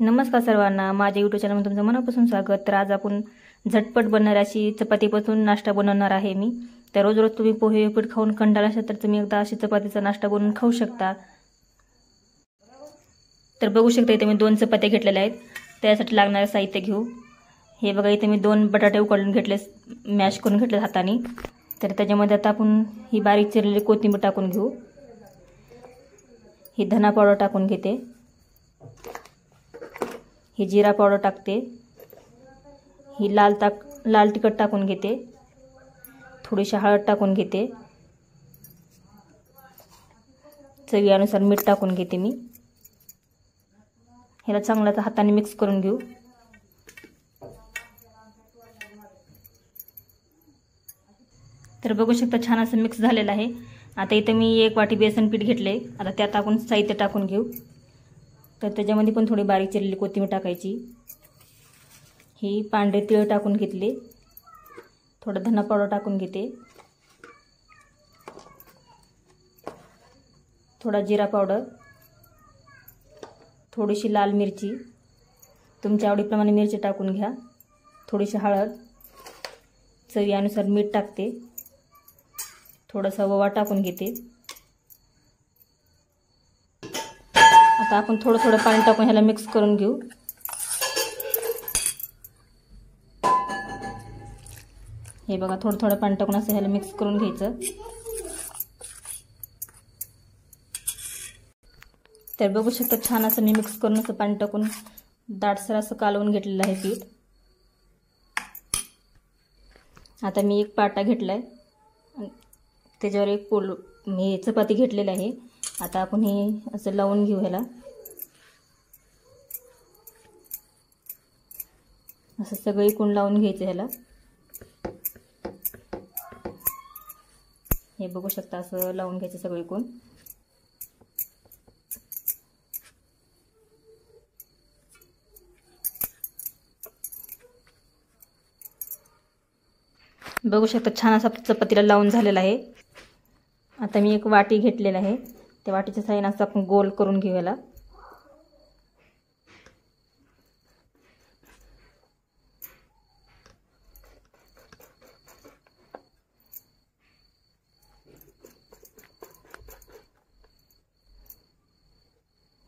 नमस्कार सर्वांना, माझ्या यूट्यूब चॅनलमध्ये तुमचं मनापासून स्वागत। तर आज आपण झटपट बनणारी अशी चपातीपासून नाश्ता बनवणार आहे मी। तर रोज रोज तुम्ही पोहे उपीट खाऊन कंटाळला असाल तर तुम्ही एकदा अशी चपातीचा नाश्ता बनवून खाऊ शकता। तर बघू शकता इथे मी 2 चपात्या घेतलेल्या आहेत। त्यासाठी लागणारे साहित्य घेऊ। हे बघा इथे मी 2 बटाटे उकडून घेतले, मॅश करून घेतले हाताने। तर त्याच्यामध्ये आता आपण ही बारीक चिरलेली कोथिंबीर टाकून घेऊ। ही धना पावडर टाकून घेते, ही जिरा पावडर टाकते, ही लाल तिखट टाकून घेते, थोडीशी हळद टाकून घेते, चवीनुसार मीठ टाकून घेते मी। ह्याला चांगलं हाताने मिक्स करून घेऊ। तर बघू शकता छान असं मिक्स झालेलं आहे। आता इथे मी 1 वाटी बेसन पीठ घेतले। आता त्यात आपण साहित्य टाकून घेऊ। तर त्याच्यामध्ये पण थोडी बारीक चिरलेली कोथिंबीर टाकायची, ही पांढरे तीळ टाकून घेतले, थोडं धना पावडर टाकून घेते, थोडा जिरा पावडर, थोडीशी लाल मिरची, तुमच्या आवडीप्रमाणे मिरची टाकून घ्या, थोडीशी हळद, चवीनुसार मीठ टाकते, थोडासा ओवा टाकून घेते। आता आपण थोडं थोडं पाणी टाकून ह्याला मिक्स करून घेऊ। हे बघा थोडं थोडं पाणी टाकून असं ह्याला मिक्स करून घ्यायचं। तर बघू शकता छान असं मी मिक्स करून असं पाणी टाकून दाटसर असं कालवून घेतलेलं आहे पीठ। आता मी 1 पाटा घेतलाय, त्याच्यावर 1 मी चपाती घेतलेली आहे। आता आपण हे असं लावून घेऊ ह्याला, असं सगळीकडून लावून घ्यायचं ह्याला। हे बघू शकता असं लावून घ्यायचं सगळीकडून। बघू शकता छान असा चपातीला लावून झालेला आहे। आता मी 1 वाटी घेतलेला आहे, त्या वाटीच्या साहाय्याने असं आपण गोल करून घेऊ याला।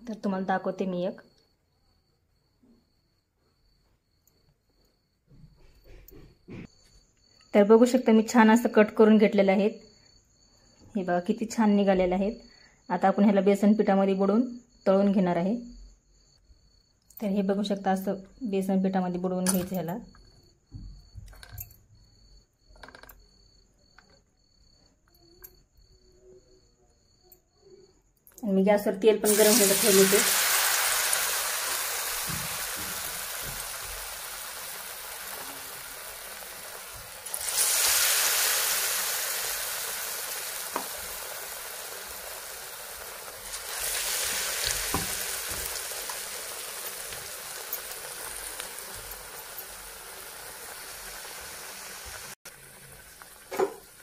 तर तुम्हाला दाखवते मी एक। तर बघू शकता मी छान असं कट करून घेतलेले आहेत। हे बघा किती छान निघालेले आहेत। आता आपण ह्याला बेसन पिठामध्ये बुडवून तळून घेणार आहे। तर हे बघू शकता असं बेसन पिठामध्ये बुडवून घ्यायचं ह्याला। आणि मी गॅसवर तेल पण गरम व्हायला ठेवले होते।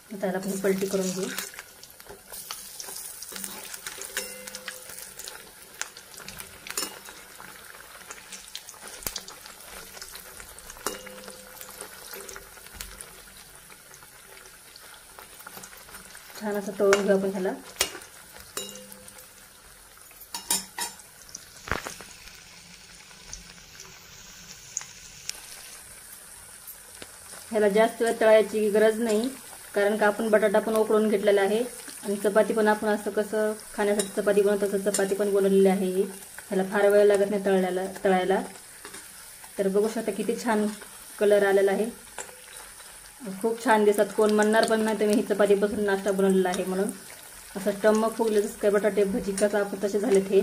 आता आपण पलटी करून घेऊ। छान असं तळून घेऊ आपण ह्याला। ह्याला जास्त वेळ तळायची गरज नाही, कारण का आपण बटाटा पण उकडून घेतलेला आहे आणि चपाती पण आपण असं कसं खाण्यासाठी चपाती बनवतो तसं चपाती पण बनवलेली आहे। ह्याला फार वेळ लागत नाही तळायला। तर बघू शकता किती छान कलर आलेला आहे। खूप छान दिसत, कोण म्हणणार पण नाही तुम्ही ही चपातीपासून नाश्ता बनवलेला आहे म्हणून। असं टम्म फुगले जसं काय बटाटे भजी कसं आपण तसे झालेत हे।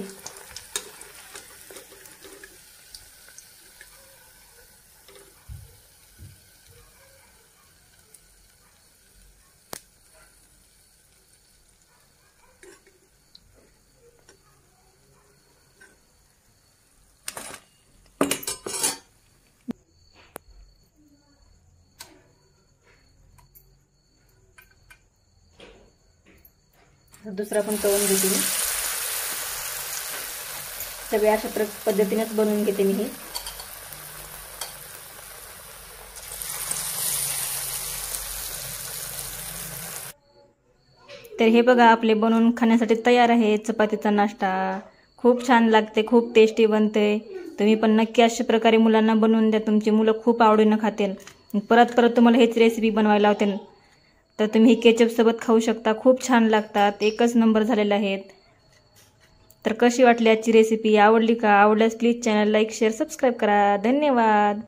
दुसरा पण तळून घेते। सगळे अशा पद्धतीनेच बनवून घेते मी हे. तर हे बघा आपले बनवून खाण्यासाठी तयार आहे चपातीचा नाश्ता. खूप छान लागते, खूप टेस्टी बनते. तुम्ही पण नक्की अशा प्रकारे मुलांना बनवून द्या, तुमची मुलं खूप आवडीनं खातील. परत परत तुम्हाला हेच रेसिपी बनवायला लावते. तर तुम्ही केचपसोबत खाऊ शकता, खूप छान लागतात, एकच नंबर झालेले आहेत. तर कशी वाटली आजची रेसिपी, आवडली का? आवडल्यास please channel like share subscribe करा. धन्यवाद.